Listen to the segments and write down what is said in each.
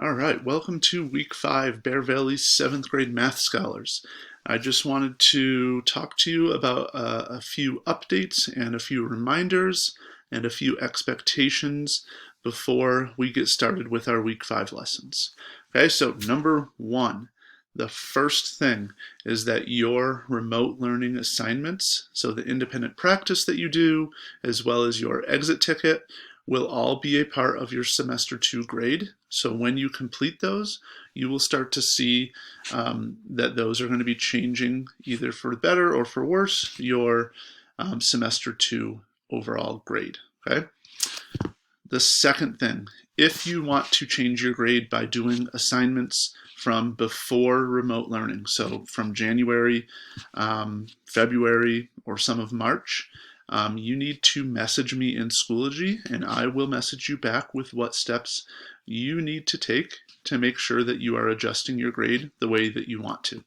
All right, welcome to week 5, Bear Valley's 7th grade math scholars. I just wanted to talk to you about a few updates and a few reminders and a few expectations before we get started with our week 5 lessons. Okay, so number 1, the first thing is that your remote learning assignments, so the independent practice that you do, as well as your exit ticket, will all be a part of your semester 2 grade. So when you complete those, you will start to see that those are going to be changing either for better or for worse your semester 2 overall grade. Okay. The second thing, if you want to change your grade by doing assignments from before remote learning, so from January, February, or some of March, you need to message me in Schoology, and I will message you back with what steps you need to take to make sure that you are adjusting your grade the way that you want to.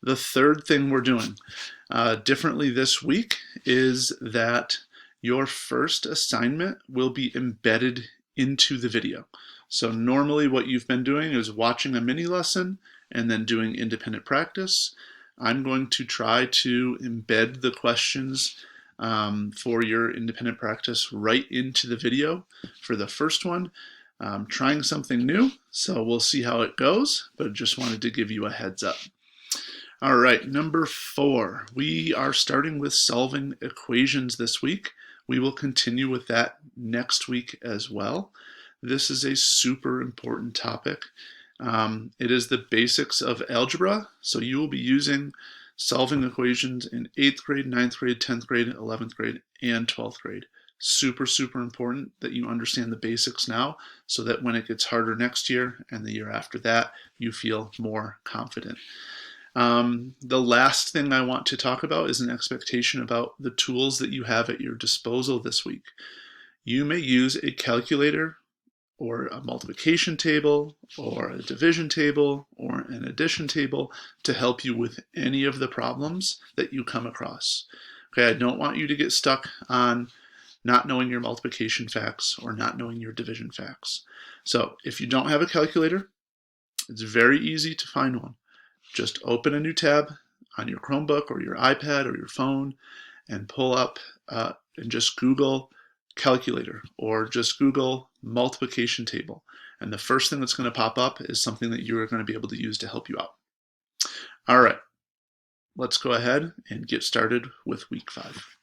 The third thing we're doing differently this week is that your first assignment will be embedded into the video. So normally what you've been doing is watching a mini lesson and then doing independent practice. I'm going to try to embed the questions for your independent practice right into the video for the first one. I'm trying something new, so we'll see how it goes, but just wanted to give you a heads up. All right, number 4, we are starting with solving equations this week. We will continue with that next week as well. This is a super important topic. It is the basics of algebra, so you will be using solving equations in 8th grade, 9th grade, 10th grade, 11th grade, and 12th grade. Super, super important that you understand the basics now so that when it gets harder next year and the year after that, you feel more confident. The last thing I want to talk about is an expectation about the tools that you have at your disposal this week. You may use a calculator or a multiplication table or a division table or an addition table to help you with any of the problems that you come across. Okay, I don't want you to get stuck on not knowing your multiplication facts or not knowing your division facts. So if you don't have a calculator, it's very easy to find one. Just open a new tab on your Chromebook or your iPad or your phone and pull up and just Google calculator or just Google multiplication table. And the first thing that's going to pop up is something that you're going to be able to use to help you out. All right, let's go ahead and get started with week 5.